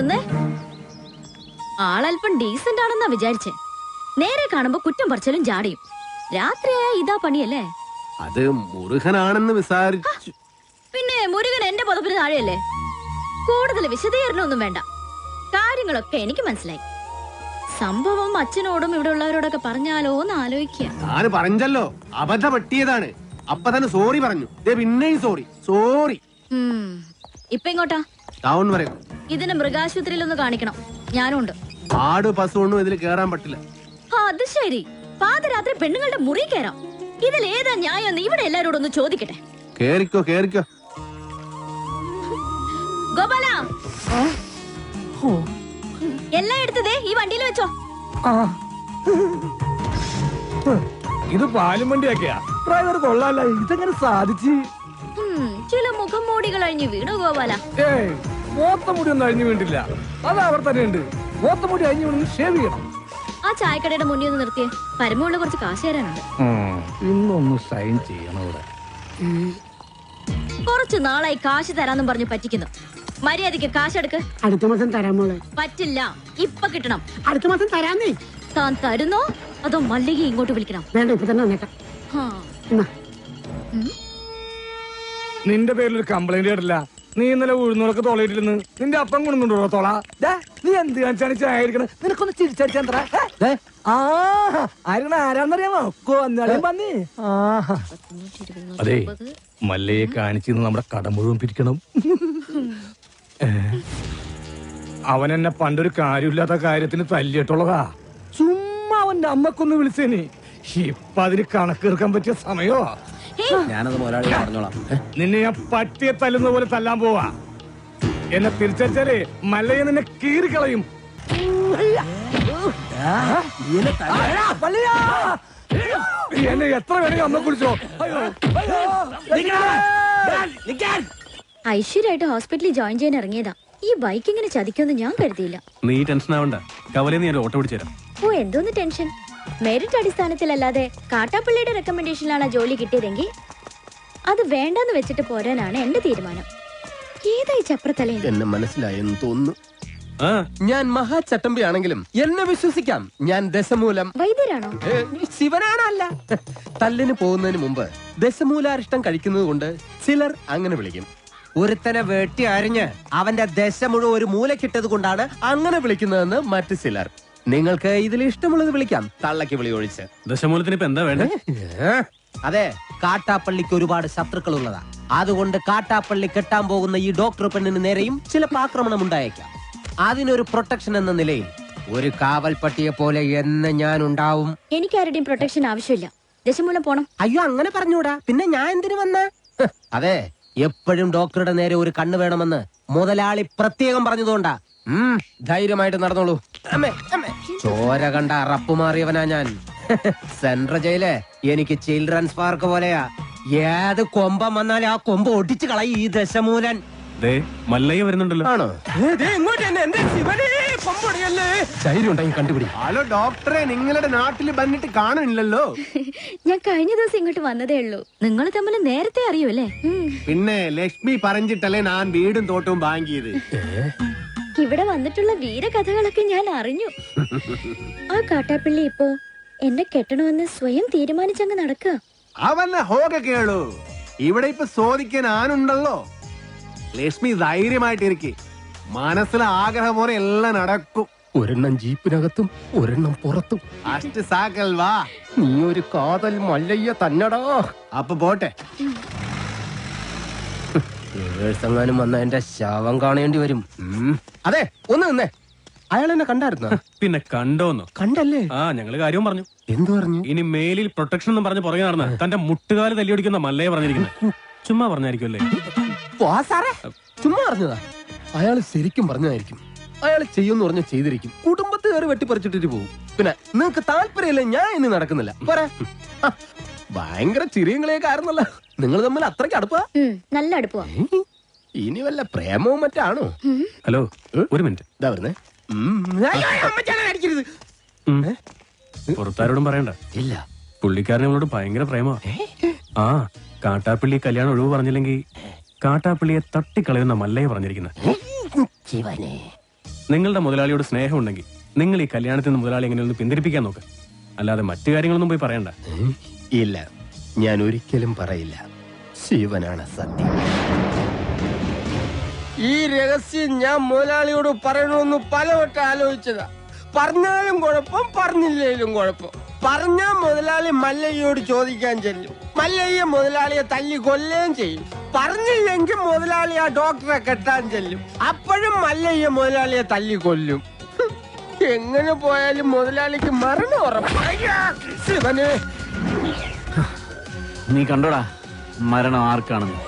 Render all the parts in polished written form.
വന്നേ. ആളല്പം ഡീസന്റ് ആണെന്നാ വിചാരിച്ചേ. നേരെ കാണുമ്പോ കുറ്റം പറിച്ചാലും ജാടിയും. രാത്രിയായ ഇതാ പണിയല്ലേ? അത് മുരുകനാണെന്ന് വിചാരിച്ചു. പിന്നെ മുരുകൻ എന്റെ പുതപ്പിന് താഴെയല്ലേ? കൂടുതൽ വിശദീകരണമൊന്നും വേണ്ട. കാര്യങ്ങളൊക്കെ എനിക്ക് മനസ്സിലായി. സംഭവം അച്ഛനോടും ഇവിടെ ഉള്ളവരോടൊക്കെ പറഞ്ഞാലോ എന്ന് ആലോചിക്കുക. ഞാൻ പറഞ്ഞല്ലോ, അബദ്ധ പറ്റിയതാണ്. അപ്പൊ തന്നെ സോറി പറഞ്ഞു. പിന്നെയും സോറി. ഇപ്പൊ ഇങ്ങോട്ടാ? ടൗൺ വരെ. ഇതിന് മൃഗാശുപത്രിയിലൊന്ന് കാണിക്കണം. ഞാനും ഉണ്ട്. ആട് പശുവൊന്നും ഇതിൽ കേറാൻ പറ്റില്ല. അത് ശരി. പാതിരാത്രി പെണ്ണുങ്ങളുടെ മുറി കയറാം. ഇതിൽ ഏതാ ന്യായം? ഇവിടെ എല്ലാരോടും ഒന്ന് ചോദിക്കട്ടെ. കേറിക്കോ. ഗോപാല, എല്ലാം എടുത്തതേ ഈ വണ്ടിയിൽ വെച്ചോ. ഇത് പാലും വണ്ടിയൊക്കെയാ. ഡ്രൈവർ കൊള്ളാല്ല. ഇതെങ്ങനെ സാധിച്ചു? ചില മുഖം മൂടികൾ അഴിഞ്ഞു വീണു ഗോപാല. മോത്തമുടി ഒന്നും അഴിഞ്ഞു വീണ്ടില്ല. അത് അവർ തന്നെ ഉണ്ട്. മോത്തമുടി അഴിഞ്ഞു വീണ് ഷേവ് ചെയ്യണം. ആ ചായക്കടയുടെ മുന്നിൽ ഒന്ന് നിർത്തിയേ. പരമുള്ള കുറച്ച് കാശ് തരാനുണ്ട്. ഇന്നൊന്ന് സൈൻ ചെയ്യണം ഇവിടെ. കുറച്ചു നാളായി കാശ് തരാന്നും പറഞ്ഞു പറ്റിക്കുന്നു. മര്യാദക്ക് കാശെടുക്ക്. അടുത്ത മാസം തരാമോളെ. പറ്റില്ല, ഇപ്പൊ കിട്ടണം. അടുത്ത മാസം തരാന്നേ. താൻ തരുന്നോ അതോ മല്ലിക ഇങ്ങോട്ട് വിളിക്കണം? വേണ്ട, ഇപ്പൊ തന്നെ വന്നേക്കാം. നിന്റെ പേരിൽ ഒരു കംപ്ലൈന്റ് കേട്ടില്ല. നീ ഇന്നലെ ഉഴുന്നോളൊക്കെ തോളയിട്ടില്ലെന്ന് നിന്റെ അപ്പം കൊണ്ടുണ്ടോ തോള? നീ എന്ത് കാണിച്ചാണ് ചായ എടുക്കണത്? നിനക്കൊന്ന് ചിരിച്ചടിച്ചാ ആരാന്നറിയാമോ? പന്നി. അതെ, മല്ലയെ കാണിച്ചിന്ന് നമ്മുടെ കട മുഴുവൻ പിരിക്കണം. അവൻ എന്നെ പണ്ടൊരു കാര്യമില്ലാത്ത കാര്യത്തിന് തല്ലിയിട്ടുള്ളതാ. ചുമ്മാ അവന്റെ അമ്മക്കൊന്ന് വിളിച്ചേനി. ഇപ്പൊ അതിന് കണക്കെടുക്കാൻ പറ്റിയ സമയോ? ഞാനത് മുതലാളി പറഞ്ഞോളാം. നിന്നെ ഞാൻ പട്ടിയെ തല്ലുന്ന പോലെ തല്ലാൻ പോവാ. എന്നെ തിരിച്ചടിച്ചാലേ മല്ലയെ നിന്നെ കീറിക്കളയും. എന്നെ എത്ര വേണമെങ്കിൽ അമ്മ കുളിച്ചോ. ഐശ്വര്യമായിട്ട് ഹോസ്പിറ്റലിൽ ജോയിൻ ചെയ്യാൻ ഇറങ്ങിയതാ. ഈ ബൈക്ക് ഇങ്ങനെ ചതിക്കുമെന്ന് ഞാൻ കരുതിയില്ല. നീ ടെൻഷൻ ആവണ്ട. കവലയിൽ ഞാൻ ഓട്ടോ പിടിച്ചു തരാം. ഓ, എന്തോന്ന് ടെൻഷൻ? മെറിറ്റ് അടിസ്ഥാനത്തിലല്ലാതെ കാട്ടാപ്പള്ളിയുടെ റെക്കമെൻഡേഷനിലാണ് ജോലി കിട്ടിയതെങ്കിൽ അത് വേണ്ടെന്ന് വെച്ചിട്ട് പോരാനാണ് എന്റെ തീരുമാനം. ഏതായി ചപ്രത്തലേ? എന്നെ മനസ്സിലായെന്ന് തോന്നുന്നു. ഞാൻ മഹാചട്ടമ്പി ആണെങ്കിലും എന്നെ വിശ്വസിക്കാം. ഞാൻ ദശമൂലം വൈദ്യരാണോ? ശിവനാണല്ല. തല്ലിന് പോകുന്നതിന് മുമ്പ് ദശമൂലാരിഷ്ടം കഴിക്കുന്നത് കൊണ്ട് ചിലർ അങ്ങനെ വിളിക്കും. ഒരുത്തനെ വെട്ടി അരിഞ്ഞ് അവന്റെ ദശ മുഴുവൻ ഒരു മൂലക്കിട്ടത് കൊണ്ടാണ് അങ്ങനെ വിളിക്കുന്നതെന്ന് മറ്റു ചിലർ. നിങ്ങൾക്ക് ഇതിൽ ഇഷ്ടമുള്ളത് വിളിക്കാം, തള്ളക്ക് വിളി ഒഴിച്ച്. ദശമൂലത്തിന് ഇപ്പൊ എന്താ വേണ്ടേ? അതെ, കാട്ടാപ്പള്ളിക്ക് ഒരുപാട് ശത്രുക്കൾ ഉള്ളതാ. അതുകൊണ്ട് കാട്ടാപ്പള്ളി കെട്ടാൻ പോകുന്ന ഈ ഡോക്ടർ പെണ്ണിന് നേരെയും ചിലപ്പോൾ ആക്രമണം ഉണ്ടായേക്കാം. അതിനൊരു പ്രൊട്ടക്ഷൻ എന്ന നിലയിൽ ഒരു കാവൽപ്പട്ടിയെ പോലെ എന്ന് ഞാൻ ഉണ്ടാവും. എനിക്ക് ആരുടെയും പ്രൊട്ടക്ഷൻ ആവശ്യമില്ല. ദശമൂലം പോണം. അയ്യോ, അങ്ങനെ പറഞ്ഞൂടാ. പിന്നെ ഞാൻ എന്തിനു വന്ന? അതെ, എപ്പോഴും ഡോക്ടറുടെ നേരെ ഒരു കണ്ണ് വേണമെന്ന് മുതലാളി പ്രത്യേകം പറഞ്ഞതുകൊണ്ടാ. ധൈര്യമായിട്ട് നടന്നോളൂ. ചോര കണ്ട അറപ്പ് മാറിയവനാ ഞാൻ. സെൻട്രൽ ജയില് എനിക്ക് ചിൽഡ്രൻസ് പാർക്ക് പോലെയാ. ഏത് കൊമ്പം വന്നാലും ആ കൊമ്പ് ഒടിച്ചു കളയും ഈ ദശമൂലൻ. മല്ലയ്യ വരുന്നുണ്ടല്ലോ. ആണോ? കണ്ടുപിടി. ഹലോ ഡോക്ടറെ, നിങ്ങളുടെ നാട്ടിൽ വന്നിട്ട് കാണില്ലല്ലോ. ഞാൻ കഴിഞ്ഞ ദിവസം ഇങ്ങോട്ട് വന്നതേ ഉള്ളൂ. നിങ്ങൾ തമ്മിൽ നേരത്തെ അറിയൂല്ലേ? പിന്നെ ലക്ഷ്മി പറഞ്ഞിട്ടല്ലേ ഞാൻ വീടും തോട്ടവും വാങ്ങിയത്. ഇവിടെ വന്നിട്ടുള്ള വീരകഥകളൊക്കെ ഞാൻ അറിഞ്ഞു. ആ കാട്ടാപ്പള്ളി ഇപ്പോ എന്നെ കെട്ടണമെന്ന് സ്വയം തീരുമാനിച്ചങ്ങ് നടക്കുക. അവന്നെ ഹോക കേളു. ഇവിടെ ഇപ്പൊ ചോദിക്കാൻ ആനുണ്ടല്ലോ. ലക്ഷ്മി ധൈര്യമായിട്ടിരിക്കെ. മനസ്സിലെ ആഗ്രഹം പോലെ എല്ലാം നടക്കും. ഒരെണ്ണം ജീപ്പിനകത്തും ഒരെണ്ണം പുറത്തും. അഷ്ട സാക്കൽ വാ. നീ ഒരു കാതൽ മല്ലയ്യ തന്നടാ. അപ്പൊ പോട്ടെ. എങ്ങാനും വന്ന എന്റെ ശവം കാണേണ്ടി വരും. അതെ, ഒന്ന് നിന്നേ. അയാൾ എന്നെ കണ്ടായിരുന്നോ? പിന്നെ കണ്ടോന്നോ? കണ്ടല്ലേ? ഞങ്ങള് കാര്യവും പറഞ്ഞു. എന്തു പറഞ്ഞു? ഇനി മേലിൽ പ്രൊട്ടക്ഷൻ എന്നും പറഞ്ഞ് പുറകെ നടന്ന തന്റെ മുട്ടുകാല് തല്ലിയൊടിക്കുന്ന മല്ലയെ പറഞ്ഞിരിക്കുന്നത്. ചുമ്മാ പറഞ്ഞായിരിക്കുമല്ലേ? ചുമ്മാ പറഞ്ഞതാ. അയാൾ ശരിക്കും പറഞ്ഞതായിരിക്കും. അയാൾ ചെയ്യുമെന്ന് പറഞ്ഞ ചെയ്തിരിക്കും. കുടുംബത്തെ കയറി വെട്ടിപ്പറിച്ചിട്ടിട്ട് പോകും. പിന്നെ നിങ്ങക്ക് താല്പര്യമില്ല, ഞാൻ ഇനി നടക്കുന്നില്ല. പോരാ. ഭയങ്കര ചിരിയും കളിയൊക്കെ ആയിരുന്നല്ലോ. നിങ്ങൾ തമ്മിൽ അത്രയ്ക്ക് അടുപ്പാ? നല്ല അടുപ്പാ. ഇനി വല്ല പ്രേമവും മറ്റാണോ? ഹലോ, ഒരു മിനിറ്റ്. ഇതാ വരുന്നേ. പുറത്താരോടും പറയണ്ട. ഇല്ല, പുള്ളിക്കാരൻ നമ്മളോട് ഭയങ്കര പ്രേമ. കാട്ടാപ്പള്ളി കല്യാണം ഒഴിവ് പറഞ്ഞില്ലെങ്കിൽ കാട്ടാപ്പള്ളിയെ തട്ടിക്കളയുന്ന മല്ലയെ പറഞ്ഞിരിക്കുന്നത്. നിങ്ങളുടെ മുതലാളിയോട് സ്നേഹം ഉണ്ടെങ്കിൽ നിങ്ങൾ ഈ കല്യാണത്തിൽ നിന്ന് മുതലാളി എങ്ങനെയൊന്ന് പിന്തിരിപ്പിക്കാൻ നോക്ക്. അല്ലാതെ മറ്റു കാര്യങ്ങളൊന്നും പോയി പറയണ്ട. ഇല്ല, ഞാൻ ഒരിക്കലും പറയില്ല. ശിവനാണ് സത്യം. ഈ രഹസ്യം ഞാൻ മുതലാളിയോട് പറയണമെന്ന് പലവട്ടം ആലോചിച്ചതാ. പറഞ്ഞാലും കുഴപ്പം, പറഞ്ഞില്ലേലും കുഴപ്പം. പറഞ്ഞാ മുതലാളി മല്ലയ്യോട് ചോദിക്കാൻ ചെല്ലും. മല്ലയ്യ മുതലാളിയെ തല്ലി കൊല്ലുകയും ചെയ്യും. പറഞ്ഞില്ലെങ്കിൽ മുതലാളി ആ ഡോക്ടറെ കെട്ടാൻ ചെല്ലും. അപ്പോഴും മല്ലയ്യ മുതലാളിയെ തല്ലി കൊല്ലും. എങ്ങനെ പോയാലും മുതലാളിക്ക് മരണം ഉറപ്പാ. ശിവനെ, നീ കണ്ടോടാ മരണം ആർക്കാണെന്ന്?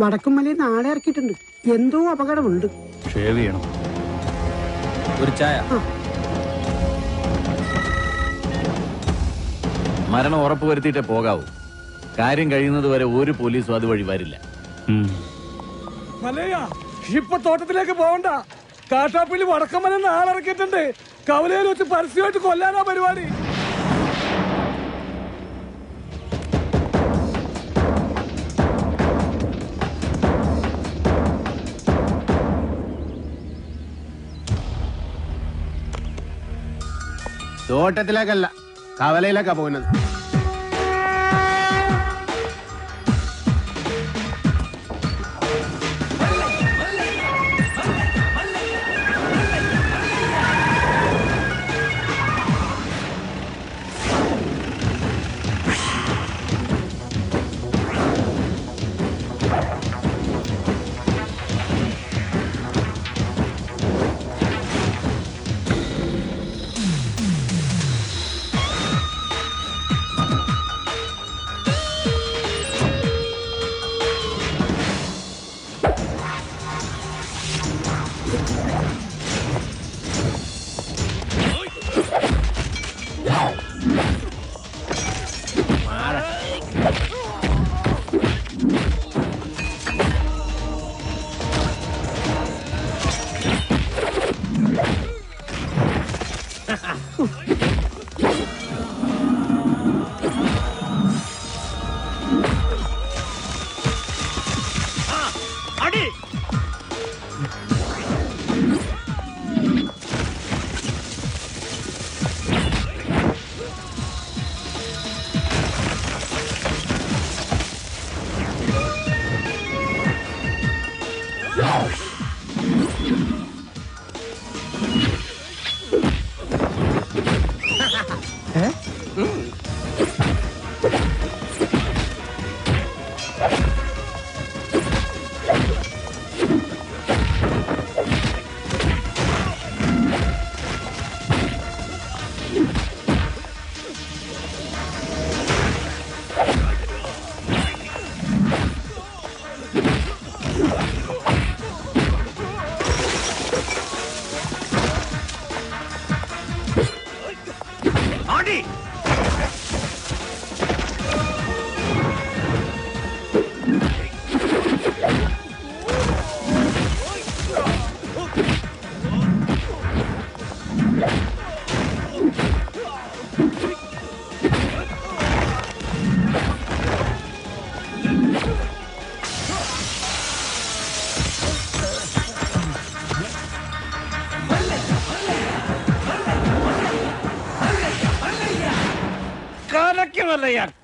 വടക്കുമലയിൽ നാളെ ഇറക്കിയിട്ടുണ്ട്. എന്തോ അപകടമുണ്ട്. ഷേവ് ചെയ്യണം. ഒരു ചായ. മരണം ഉറപ്പുവരുത്തിയിട്ടേ പോകാവൂ. കാര്യം കഴിയുന്നത് വരെ ഒരു പോലീസും അതുവഴി വരില്ല. മലയ ഇപ്പൊ തോട്ടത്തിലേക്ക് പോകണ്ട. കാട്ടാപ്പള്ളി വടക്കമ്മല ആളിറക്കിയിട്ടുണ്ട്. കവലയിൽ വെച്ച് പരസ്യമായിട്ട് കൊല്ലാനാ പരിപാടി. തോട്ടത്തിലേക്കല്ല, കവലയിലേക്കാ പോകുന്നത്.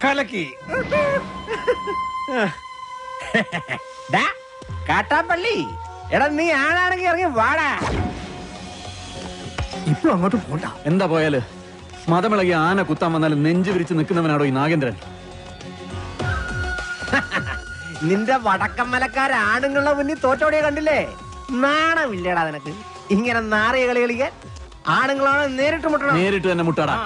കലക്കി കാട്ടാപ്പള്ളി, എടാ നീ ആണാണെങ്കിൽ ഇറങ്ങി വാടാ. ഇപ്പൊ അങ്ങോട്ട് പോണ്ട. എന്താ പോയാല്? മതമിളകി ആന കുത്താൻ വന്നാലും നെഞ്ചു വിരിച്ച് നിൽക്കുന്നവനാടോ ഈ നാഗേന്ദ്രൻ? നിന്റെ വടക്കമ്മലക്കാരാണുങ്ങളുടെ മുന്നിൽ തോറ്റോടിയെ കണ്ടില്ലേ? നാണമില്ലടാ നിനക്ക് ഇങ്ങനെ നാറിയ കളി കളിക്കാൻ? ആണുങ്ങളാണ് നേരിട്ട് മുട്ടണം. നേരിട്ട് തന്നെ മുട്ടാടാ.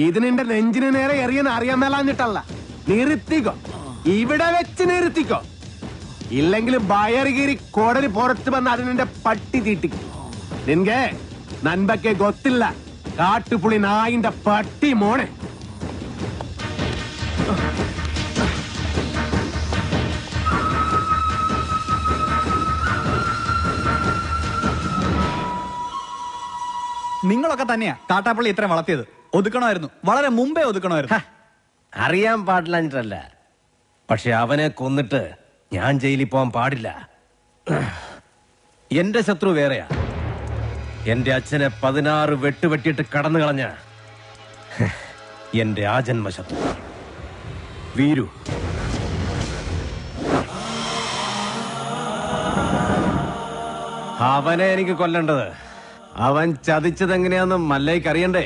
ഇത് നിന്റെ നെഞ്ചിന് നേരെ എറിയാൻ അറിയാൻ മേലാഞ്ഞിട്ടല്ല, നിർത്തിക്കോ. ഇവിടെ വെച്ച് നിർത്തിക്കോ. ഇല്ലെങ്കിൽ ബയറുകീറി കോടലി പുറത്ത് വന്ന് അതിനെ പട്ടി തീട്ടിക്കും. നിൻകെ നൻപക്കെ ഗൊത്തില്ല കാട്ടുപുളി നായിന്റെ പട്ടി മോനെ. നിങ്ങളൊക്കെ തന്നെയാ കാട്ടാപ്പള്ളി ഇത്രയും വളർത്തിയത്. ഒതുക്കണമായിരുന്നു, വളരെ മുമ്പേ ഒതുക്കണമായിരുന്നു. അറിയാൻ പാടില്ല, പക്ഷെ അവനെ കൊന്നിട്ട് ഞാൻ ജയിലിൽ പോകാൻ പാടില്ല. എന്റെ ശത്രു വേറെയാ. എന്റെ അച്ഛനെ 16 വെട്ടുവെട്ടിയിട്ട് കടന്നു കളഞ്ഞ എന്റെ ആജന്മ ശത്രു വീരു. അവനെ എനിക്ക് കൊല്ലേണ്ടത്. അവൻ ചതിച്ചതെങ്ങനെയാന്ന് മല്ലയ്ക്ക് അറിയണ്ടേ.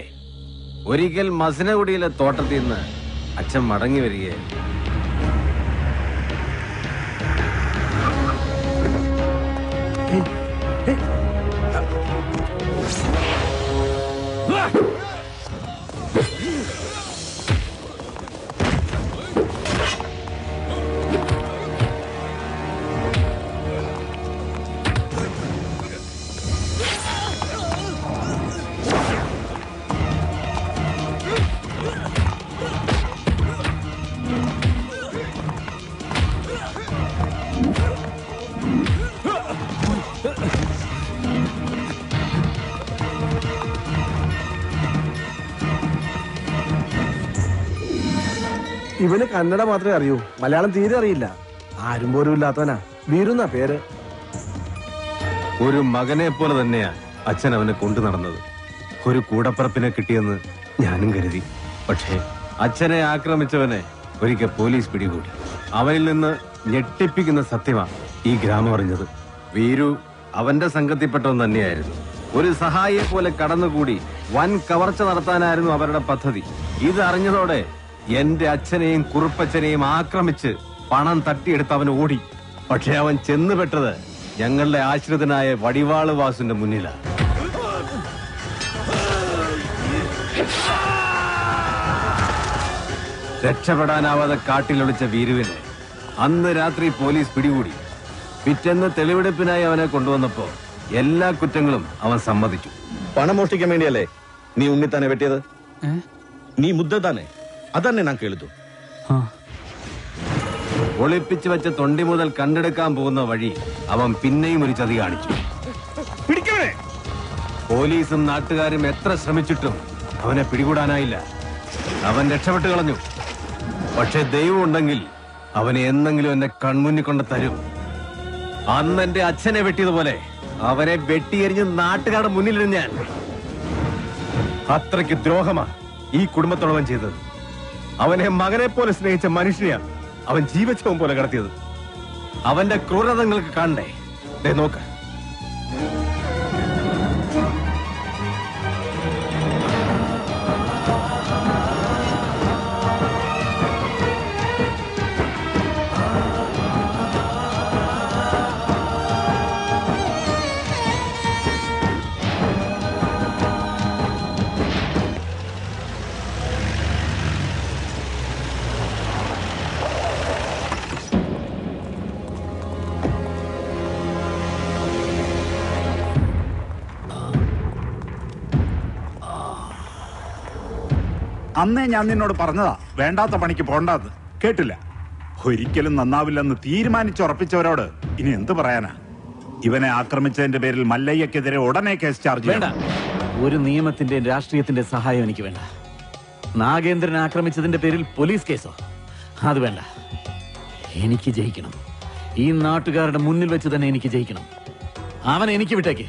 ഒരിക്കൽ മസിനഗുഡിയിലെ തോട്ടത്തിൽ നിന്ന് അച്ഛൻ മടങ്ങി വരികയായിരുന്നു. ഇവന് കന്നഡ മാത്രമേ അറിയൂ, മലയാളം തീരെ അറിയില്ല. ആരും പോലും ഇല്ലാത്തവനാ. വീരുന്ന പേര്. ഒരു മകനെ പോലെ തന്നെയാ അച്ഛൻ അവനെ കൊണ്ടു നടന്നത്. ഒരു കൂടപ്പറപ്പിനെ കിട്ടിയെന്ന് ഞാനും കരുതി. പക്ഷേ അച്ഛനെ ആക്രമിച്ചവനെ ഒരിക്കൽ പോലീസ് പിടികൂടി. അവനിൽ നിന്ന് ഞെട്ടിപ്പിക്കുന്ന സത്യമാണ് ഈ ഗ്രാമം അറിഞ്ഞത്. വീരു അവന്റെ സംഘത്തിൽപ്പെട്ടവൻ തന്നെയായിരുന്നു. ഒരു സഹായിയെ പോലെ കടന്നുകൂടി വൻ കവർച്ച നടത്താനായിരുന്നു അവരുടെ പദ്ധതി. ഇത് അറിഞ്ഞതോടെ എന്റെ അച്ഛനെയും കുറുപ്പച്ഛനെയും ആക്രമിച്ച് പണം തട്ടിയെടുത്ത് അവൻ ഓടി. പക്ഷെ അവൻ ചെന്നുപെട്ടത് ഞങ്ങളുടെ ആശ്രിതനായ വടിവാള് വാസുന്റെ മുന്നിലാണ്. രക്ഷപ്പെടാനാവാതെ കാട്ടിലൊളിച്ച വീരുവിനെ അന്ന് രാത്രി പോലീസ് പിടികൂടി. പിറ്റേന്ന് തെളിവെടുപ്പിനായി അവനെ കൊണ്ടുവന്നപ്പോ എല്ലാ കുറ്റങ്ങളും അവൻ സമ്മതിച്ചു. പണം മോഷ്ടിക്കാൻ വേണ്ടിയല്ലേ നീ ഉണ്ണിത്താനെ വെട്ടിയത്? നീ മുദ്ദ താനെ അതന്നെ ഞാൻ കേളിതു. ഒളിപ്പിച്ചു വെച്ച തൊണ്ടി മുതൽ കണ്ടെടുക്കാൻ പോകുന്ന വഴി അവൻ പിന്നെയും ഒരു ചതി കാണിച്ചു. പോലീസും നാട്ടുകാരും എത്ര ശ്രമിച്ചിട്ടും അവനെ പിടികൂടാനായില്ല. അവൻ രക്ഷപ്പെട്ടു കളഞ്ഞു. പക്ഷെ ദൈവം ഉണ്ടെങ്കിൽ അവനെ എന്നെങ്കിലും എന്നെ കൺമുന്നിൽ കൊണ്ട് തരും. അന്ന് എന്റെ അച്ഛനെ വെട്ടിയതുപോലെ അവനെ വെട്ടിയെറിഞ്ഞ് നാട്ടുകാരുടെ മുന്നിലിരുന്ന് ഞാൻ. അത്രയ്ക്ക് ദ്രോഹമാ ഈ കുടുംബത്തോടവൻ ചെയ്തത്. അവനെ മകനെ പോലെ സ്നേഹിച്ച മനുഷ്യനെയാണ് അവൻ ജീവച്ഛവം പോലെ കടത്തിയത്. അവന്റെ ക്രൂരത നിങ്ങൾക്ക് കാണണ്ടേ? ദേ നോക്ക്. അന്നേ ഞാൻ നിന്നോട് പറഞ്ഞതാ വേണ്ടാത്ത പണിക്ക് പോണ്ടാന്ന്. കേട്ടില്ല. ഒരിക്കലും നന്നാവില്ലെന്ന് തീരുമാനിച്ചുറപ്പിച്ചവരോട് ഇനി എന്ത് പറയാനാ? ഇവനെ ആക്രമിച്ചതിന്റെ പേരിൽ മല്ലയ്യക്കെതിരെ ഉടനെ കേസ് ചാർജ് വേണ്ട. ഒരു നിയമത്തിന്റെ രാഷ്ട്രീയത്തിന്റെ സഹായം എനിക്ക് വേണ്ട. നാഗേന്ദ്രനെ ആക്രമിച്ചതിന്റെ പേരിൽ പോലീസ് കേസോ? അത് വേണ്ട. എനിക്ക് ജയിക്കണം. ഈ നാട്ടുകാരുടെ മുന്നിൽ വെച്ച് തന്നെ എനിക്ക് ജയിക്കണം. അവൻ എനിക്ക് വിട്ടേക്ക്.